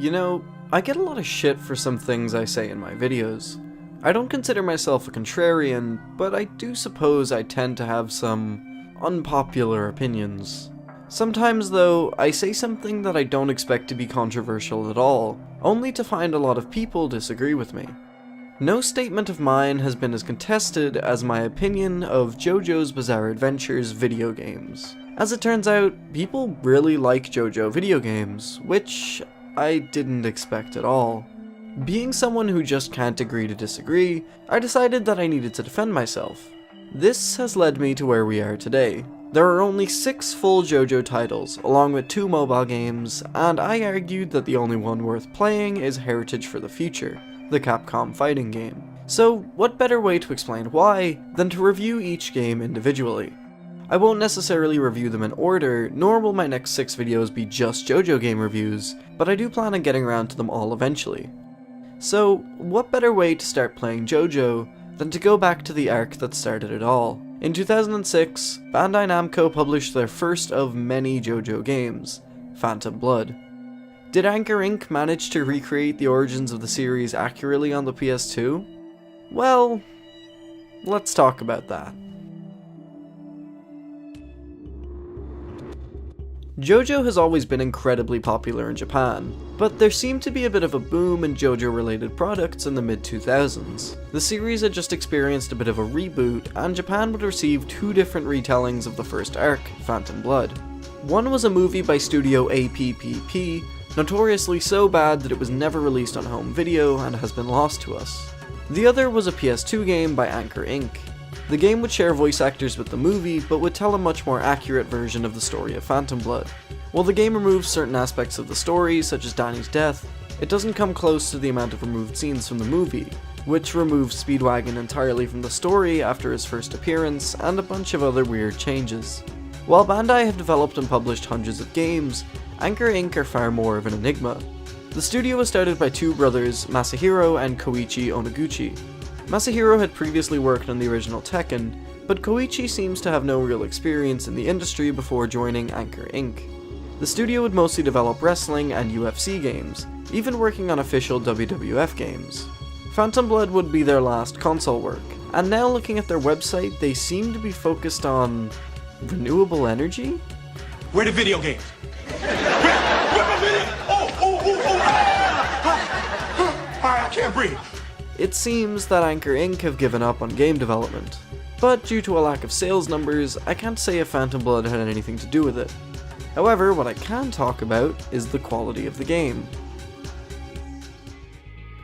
You know, I get a lot of shit for some things I say in my videos. I don't consider myself a contrarian, but I do suppose I tend to have some unpopular opinions. Sometimes though, I say something that I don't expect to be controversial at all, only to find a lot of people disagree with me. No statement of mine has been as contested as my opinion of JoJo's Bizarre Adventures video games. As it turns out, people really like JoJo video games, which I didn't expect at all. Being someone who just can't agree to disagree, I decided that I needed to defend myself. This has led me to where we are today. There are only 6 full JoJo titles, along with 2 mobile games, and I argued that the only one worth playing is Heritage for the Future, the Capcom fighting game. So what better way to explain why than to review each game individually? I won't necessarily review them in order, nor will my next 6 videos be just JoJo game reviews, but I do plan on getting around to them all eventually. So, what better way to start playing JoJo than to go back to the arc that started it all? In 2006, Bandai Namco published their first of many JoJo games, Phantom Blood. Did Anchor Inc. manage to recreate the origins of the series accurately on the PS2? Well, let's talk about that. JoJo has always been incredibly popular in Japan, but there seemed to be a bit of a boom in JoJo-related products in the mid-2000s. The series had just experienced a bit of a reboot, and Japan would receive 2 different retellings of the first arc, Phantom Blood. One was a movie by Studio APPP, notoriously so bad that it was never released on home video and has been lost to us. The other was a PS2 game by Anchor Inc. The game would share voice actors with the movie, but would tell a much more accurate version of the story of Phantom Blood. While the game removes certain aspects of the story, such as Danny's death, it doesn't come close to the amount of removed scenes from the movie, which removes Speedwagon entirely from the story after his first appearance, and a bunch of other weird changes. While Bandai have developed and published hundreds of games, Anchor Inc. are far more of an enigma. The studio was started by 2 brothers, Masahiro and Koichi Onoguchi. Masahiro had previously worked on the original Tekken, but Koichi seems to have no real experience in the industry before joining Anchor Inc. The studio would mostly develop wrestling and UFC games, even working on official WWF games. Phantom Blood would be their last console work, and now looking at their website, they seem to be focused on renewable energy? Where the video games? I can't breathe. It seems that Anchor Inc. have given up on game development, but due to a lack of sales numbers, I can't say if Phantom Blood had anything to do with it. However, what I can talk about is the quality of the game.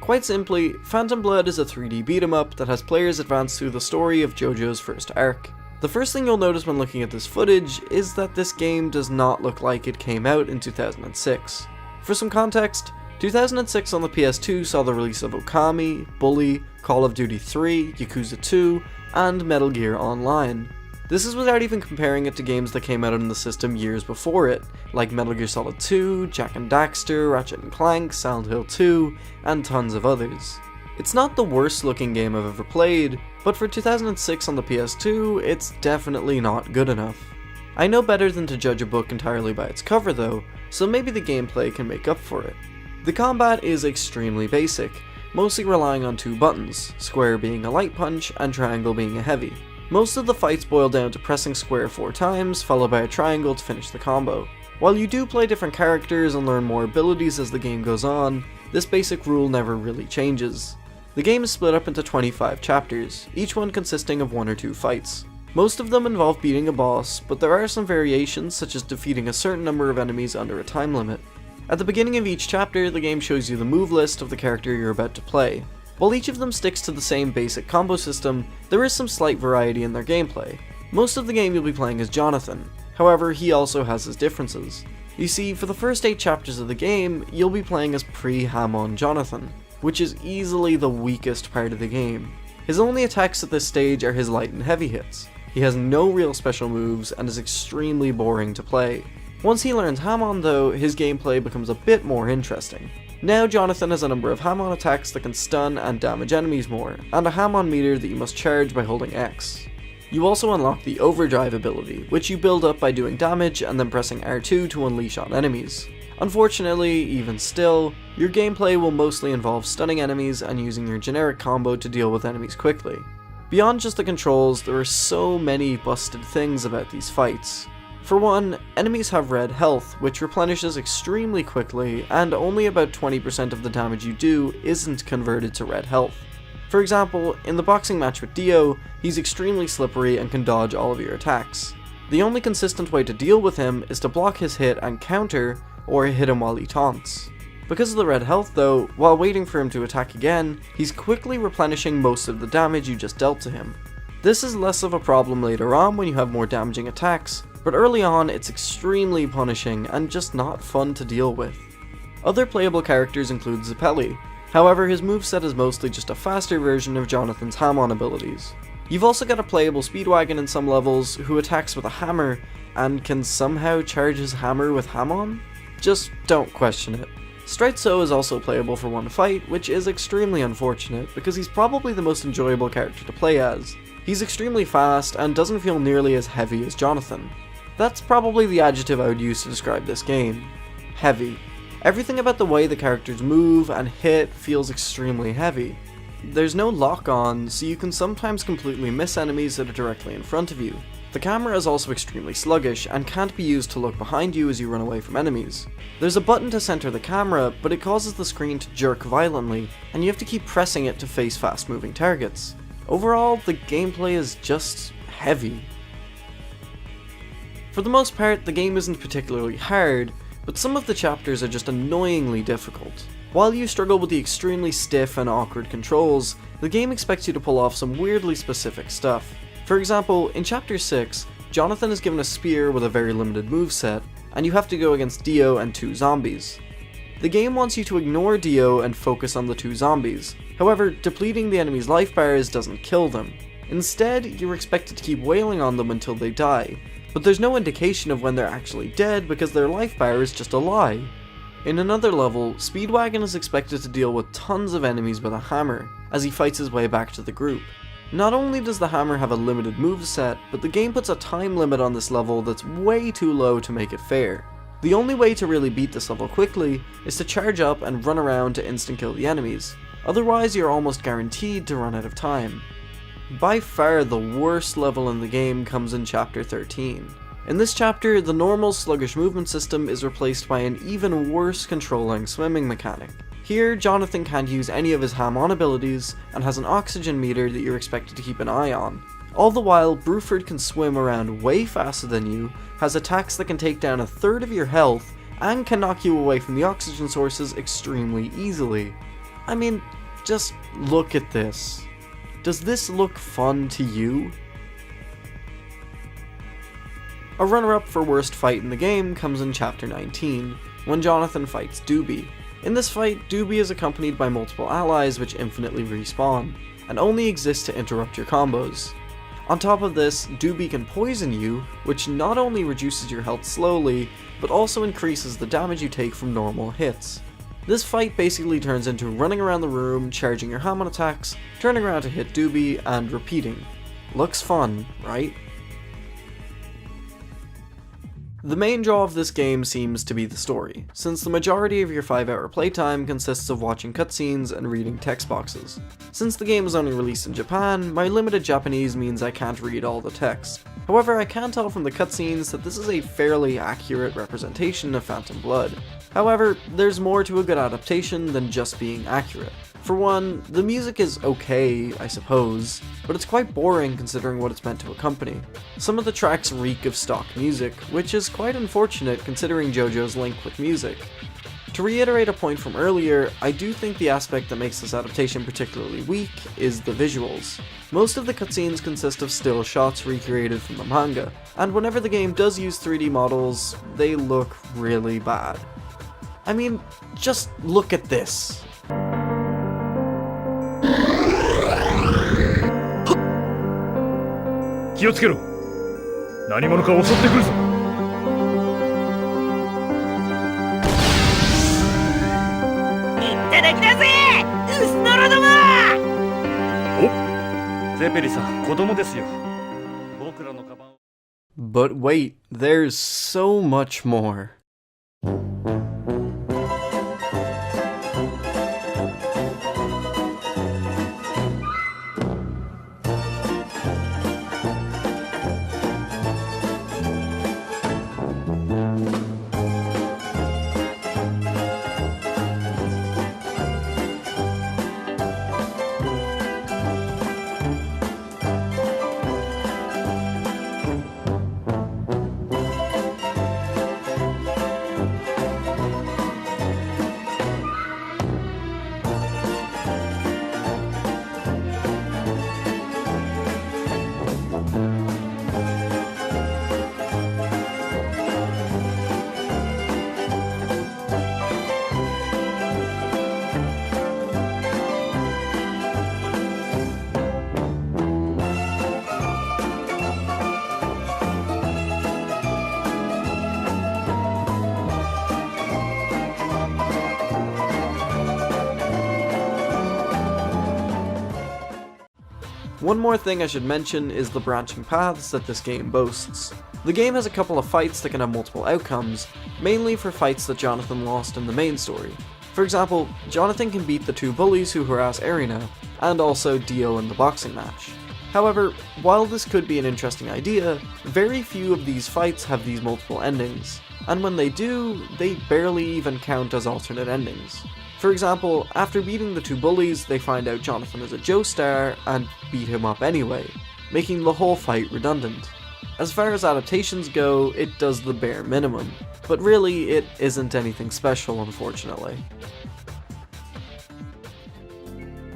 Quite simply, Phantom Blood is a 3D beat-em-up that has players advance through the story of JoJo's first arc. The first thing you'll notice when looking at this footage is that this game does not look like it came out in 2006. For some context, 2006 on the PS2 saw the release of Okami, Bully, Call of Duty 3, Yakuza 2, and Metal Gear Online. This is without even comparing it to games that came out on the system years before it, like Metal Gear Solid 2, Jak and Daxter, Ratchet and Clank, Silent Hill 2, and tons of others. It's not the worst looking game I've ever played, but for 2006 on the PS2, it's definitely not good enough. I know better than to judge a book entirely by its cover though, so maybe the gameplay can make up for it. The combat is extremely basic, mostly relying on 2 buttons, square being a light punch and triangle being a heavy. Most of the fights boil down to pressing square 4 times, followed by a triangle to finish the combo. While you do play different characters and learn more abilities as the game goes on, this basic rule never really changes. The game is split up into 25 chapters, each one consisting of 1 or 2 fights. Most of them involve beating a boss, but there are some variations such as defeating a certain number of enemies under a time limit. At the beginning of each chapter, the game shows you the move list of the character you're about to play. While each of them sticks to the same basic combo system, there is some slight variety in their gameplay. Most of the game you'll be playing as Jonathan, however he also has his differences. You see, for the first 8 chapters of the game, you'll be playing as pre-Hamon Jonathan, which is easily the weakest part of the game. His only attacks at this stage are his light and heavy hits. He has no real special moves and is extremely boring to play. Once he learns Hamon though, his gameplay becomes a bit more interesting. Now Jonathan has a number of Hamon attacks that can stun and damage enemies more, and a Hamon meter that you must charge by holding X. You also unlock the Overdrive ability, which you build up by doing damage and then pressing R2 to unleash on enemies. Unfortunately, even still, your gameplay will mostly involve stunning enemies and using your generic combo to deal with enemies quickly. Beyond just the controls, there are so many busted things about these fights. For one, enemies have red health, which replenishes extremely quickly, and only about 20% of the damage you do isn't converted to red health. For example, in the boxing match with Dio, he's extremely slippery and can dodge all of your attacks. The only consistent way to deal with him is to block his hit and counter, or hit him while he taunts. Because of the red health though, while waiting for him to attack again, he's quickly replenishing most of the damage you just dealt to him. This is less of a problem later on when you have more damaging attacks, but early on it's extremely punishing and just not fun to deal with. Other playable characters include Zeppeli, however his moveset is mostly just a faster version of Jonathan's Hamon abilities. You've also got a playable Speedwagon in some levels who attacks with a hammer and can somehow charge his hammer with Hamon? Just don't question it. Straight-So is also playable for one fight, which is extremely unfortunate because he's probably the most enjoyable character to play as. He's extremely fast and doesn't feel nearly as heavy as Jonathan. That's probably the adjective I would use to describe this game. Heavy. Everything about the way the characters move and hit feels extremely heavy. There's no lock-on, so you can sometimes completely miss enemies that are directly in front of you. The camera is also extremely sluggish and can't be used to look behind you as you run away from enemies. There's a button to center the camera, but it causes the screen to jerk violently, and you have to keep pressing it to face fast-moving targets. Overall, the gameplay is just heavy. For the most part, the game isn't particularly hard, but some of the chapters are just annoyingly difficult. While you struggle with the extremely stiff and awkward controls, the game expects you to pull off some weirdly specific stuff. For example, in Chapter 6, Jonathan is given a spear with a very limited moveset, and you have to go against Dio and 2 zombies. The game wants you to ignore Dio and focus on the 2 zombies, however, depleting the enemy's life bars doesn't kill them. Instead, you're expected to keep wailing on them until they die, but there's no indication of when they're actually dead because their life bar is just a lie. In another level, Speedwagon is expected to deal with tons of enemies with a hammer, as he fights his way back to the group. Not only does the hammer have a limited moveset, but the game puts a time limit on this level that's way too low to make it fair. The only way to really beat this level quickly is to charge up and run around to instant kill the enemies, otherwise you're almost guaranteed to run out of time. By far the worst level in the game comes in Chapter 13. In this chapter, the normal sluggish movement system is replaced by an even worse controlling swimming mechanic. Here, Jonathan can't use any of his Hamon abilities, and has an oxygen meter that you're expected to keep an eye on. All the while, Bruford can swim around way faster than you, has attacks that can take down a third of your health, and can knock you away from the oxygen sources extremely easily. I mean, just look at this. Does this look fun to you? A runner-up for worst fight in the game comes in Chapter 19, when Jonathan fights Doobie. In this fight, Doobie is accompanied by multiple allies which infinitely respawn, and only exist to interrupt your combos. On top of this, Doobie can poison you, which not only reduces your health slowly, but also increases the damage you take from normal hits. This fight basically turns into running around the room, charging your Hamon attacks, turning around to hit Doobie, and repeating. Looks fun, right? The main draw of this game seems to be the story, since the majority of your 5-hour playtime consists of watching cutscenes and reading text boxes. Since the game is only released in Japan, my limited Japanese means I can't read all the text. However, I can tell from the cutscenes that this is a fairly accurate representation of Phantom Blood. However, there's more to a good adaptation than just being accurate. For one, the music is okay, I suppose, but it's quite boring considering what it's meant to accompany. Some of the tracks reek of stock music, which is quite unfortunate considering JoJo's link with music. To reiterate a point from earlier, I do think the aspect that makes this adaptation particularly weak is the visuals. Most of the cutscenes consist of still shots recreated from the manga, and whenever the game does use 3D models, they look really bad. I mean, just look at this. 気をつけろ。何者か襲ってくるぞ。いただきだぜ、ウスノロども。お、ゼペリさん、子供ですよ。僕らのカバン。 But wait, there's so much more. One more thing I should mention is the branching paths that this game boasts. The game has a couple of fights that can have multiple outcomes, mainly for fights that Jonathan lost in the main story. For example, Jonathan can beat the two bullies who harass Erina, and also Dio in the boxing match. However, while this could be an interesting idea, very few of these fights have these multiple endings, and when they do, they barely even count as alternate endings. For example, after beating the two bullies, they find out Jonathan is a Joestar and beat him up anyway, making the whole fight redundant. As far as adaptations go, it does the bare minimum, but really it isn't anything special, unfortunately.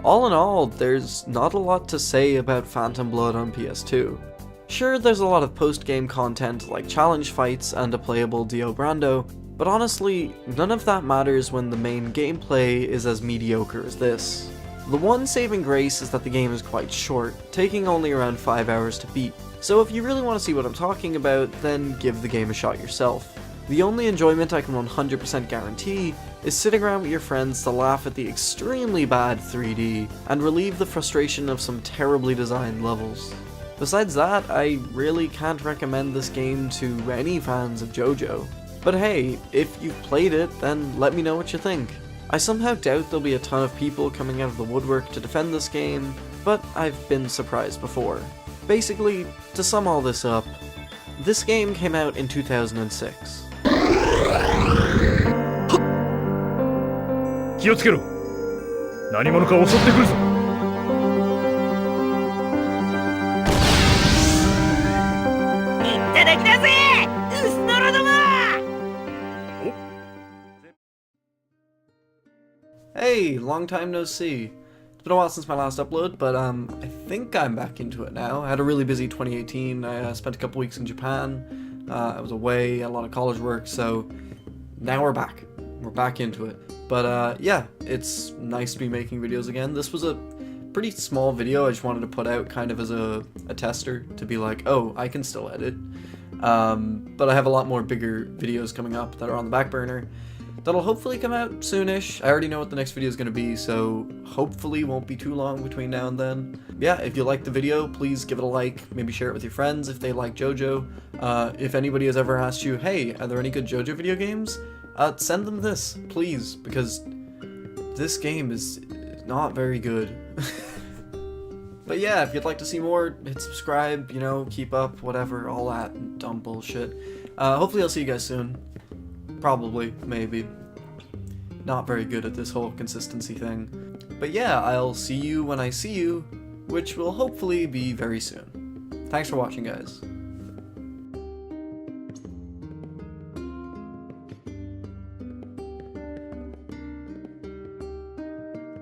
All in all, there's not a lot to say about Phantom Blood on PS2. Sure, there's a lot of post-game content like challenge fights and a playable Dio Brando, but honestly, none of that matters when the main gameplay is as mediocre as this. The one saving grace is that the game is quite short, taking only around 5 hours to beat, so if you really want to see what I'm talking about, then give the game a shot yourself. The only enjoyment I can 100% guarantee is sitting around with your friends to laugh at the extremely bad 3D and relieve the frustration of some terribly designed levels. Besides that, I really can't recommend this game to any fans of JoJo. But hey, if you've played it, then let me know what you think. I somehow doubt there'll be a ton of people coming out of the woodwork to defend this game, but I've been surprised before. Basically, to sum all this up, this game came out in 2006. 気をつけろ。何者か襲ってくるぞ。いただきだぜウスノロども。 Hey, long time no see. It's been a while since my last upload, but I think I'm back into it now. I had a really busy 2018. I spent a couple weeks in Japan. I was away, a lot of college work, so now we're back. We're back into it. But yeah, it's nice to be making videos again. This was a pretty small video. I just wanted to put out kind of as a tester to be like, oh, I can still edit. But I have a lot more bigger videos coming up that are on the back burner that'll hopefully come out soonish. I already know what the next video is going to be, so hopefully won't be too long between now and then. Yeah, if you liked the video, please give it a like, maybe share it with your friends if they like JoJo. If anybody has ever asked you, hey, are there any good JoJo video games? Send them this, please, because this game is not very good. But yeah, if you'd like to see more, hit subscribe, you know, keep up, whatever, all that dumb bullshit. Hopefully I'll see you guys soon. Probably, maybe. Not very good at this whole consistency thing. But yeah, I'll see you when I see you, which will hopefully be very soon. Thanks for watching, guys.